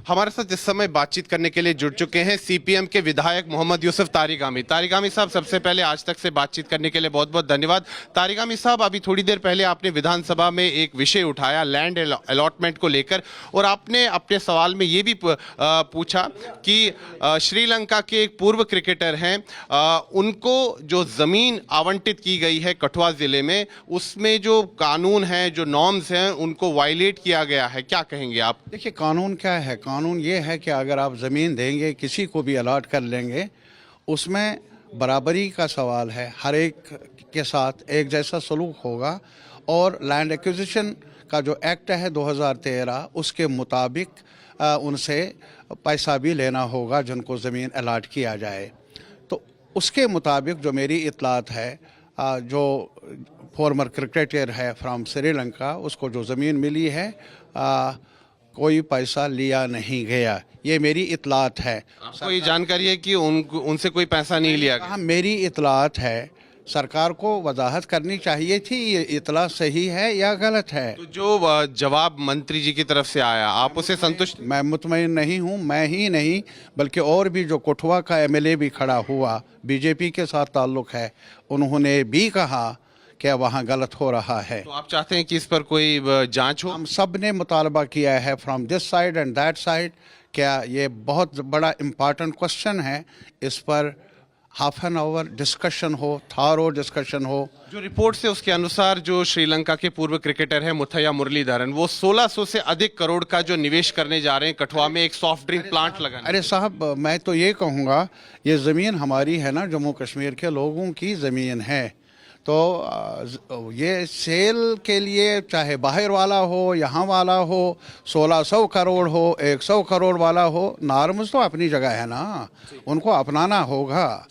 हमारे साथ इस समय बातचीत करने के लिए जुड़ चुके हैं सीपीएम के विधायक मोहम्मद यूसुफ तारिगामी। तारिगामी साहब, सबसे पहले आज तक से बातचीत करने के लिए बहुत बहुत धन्यवाद। तारिगामी साहब, अभी थोड़ी देर पहले आपने विधानसभा में एक विषय उठाया लैंड अलॉटमेंट को लेकर, और आपने अपने सवाल में ये भी पूछा कि श्रीलंका के एक पूर्व क्रिकेटर हैं, उनको जो ज़मीन आवंटित की गई है कठुआ ज़िले में, उसमें जो कानून हैं, जो नॉर्म्स हैं, उनको वायलेट किया गया है। क्या कहेंगे आप? देखिए, कानून क्या है? कानून ये है कि अगर आप ज़मीन देंगे, किसी को भी अलॉट कर लेंगे, उसमें बराबरी का सवाल है, हर एक के साथ एक जैसा सलूक होगा। और लैंड एक्विजिशन का जो एक्ट है 2013, उसके मुताबिक उनसे पैसा भी लेना होगा जिनको ज़मीन अलॉट किया जाए। तो उसके मुताबिक जो मेरी इत्तलात है, जो फॉर्मर क्रिकेटर है फ्रॉम श्रीलंका, उसको जो ज़मीन मिली है, कोई पैसा लिया नहीं गया। ये मेरी इत्तलात है। आपको ये जानकारी है कि उनसे कोई पैसा नहीं लिया गया? मेरी इत्तलात है, सरकार को वजाहत करनी चाहिए थी ये इत्तला सही है या गलत है। तो जो जवाब मंत्री जी की तरफ से आया, आप उसे संतुष्ट? मैं मुतमईन नहीं हूँ, मैं ही नहीं बल्कि और भी जो कठुआ का एमएलए भी खड़ा हुआ, बीजेपी के साथ ताल्लुक़ है, उन्होंने भी कहा कि वहाँ गलत हो रहा है। तो आप चाहते हैं कि इस पर कोई जांच हो? हम सब ने मुतालबा किया है from this side and that side. क्या ये बहुत बड़ा इम्पॉर्टेंट क्वेश्चन है, इस पर हाफ एन आवर डिस्कशन हो, थारो डिस्कशन हो। जो रिपोर्ट से उसके अनुसार जो श्रीलंका के पूर्व क्रिकेटर हैं मुथैया मुरलीधरन, वो 1600 से अधिक करोड़ का जो निवेश करने जा रहे हैं कठुआ में एक सॉफ्ट ड्रिंक प्लांट लगाने। अरे साहब, मैं तो ये कहूँगा, ये ज़मीन हमारी है ना, जम्मू कश्मीर के लोगों की ज़मीन है। तो ये सेल के लिए चाहे बाहर वाला हो, यहाँ वाला हो, 1600 करोड़ हो, 100 करोड़ वाला हो, नॉर्म्स तो अपनी जगह है ना, उनको अपनाना होगा।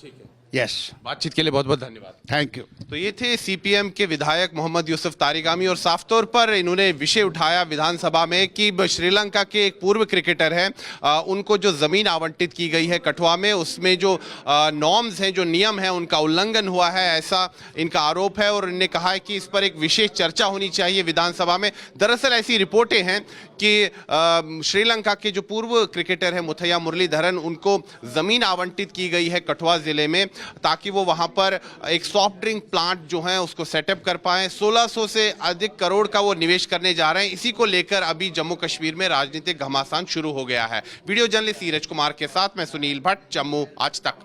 यस। बातचीत के लिए बहुत बहुत धन्यवाद। Thank you. तो ये थे सीपीएम के विधायक मोहम्मद यूसुफ तारिगामी, और साफ तौर पर इन्होंने विषय उठाया विधानसभा में कि श्रीलंका के एक पूर्व क्रिकेटर हैं, उनको जो ज़मीन आवंटित की गई है कठुआ में, उसमें जो नॉर्म्स हैं, जो नियम हैं, उनका उल्लंघन हुआ है, ऐसा इनका आरोप है। और इन्होंने कहा है कि इस पर एक विशेष चर्चा होनी चाहिए विधानसभा में। दरअसल ऐसी रिपोर्टें हैं कि श्रीलंका के जो पूर्व क्रिकेटर हैं मुथैया मुरलीधरन, उनको ज़मीन आवंटित की गई है कठुआ ज़िले में, ताकि वो वहाँ पर एक सॉफ्ट ड्रिंक प्लांट जो है उसको सेटअप कर पाएं। 1600 से अधिक करोड़ का वो निवेश करने जा रहे हैं। इसी को लेकर अभी जम्मू कश्मीर में राजनीतिक घमासान शुरू हो गया है। वीडियो जर्नलिस्ट नीरज कुमार के साथ मैं सुनील भट्ट, जम्मू आज तक।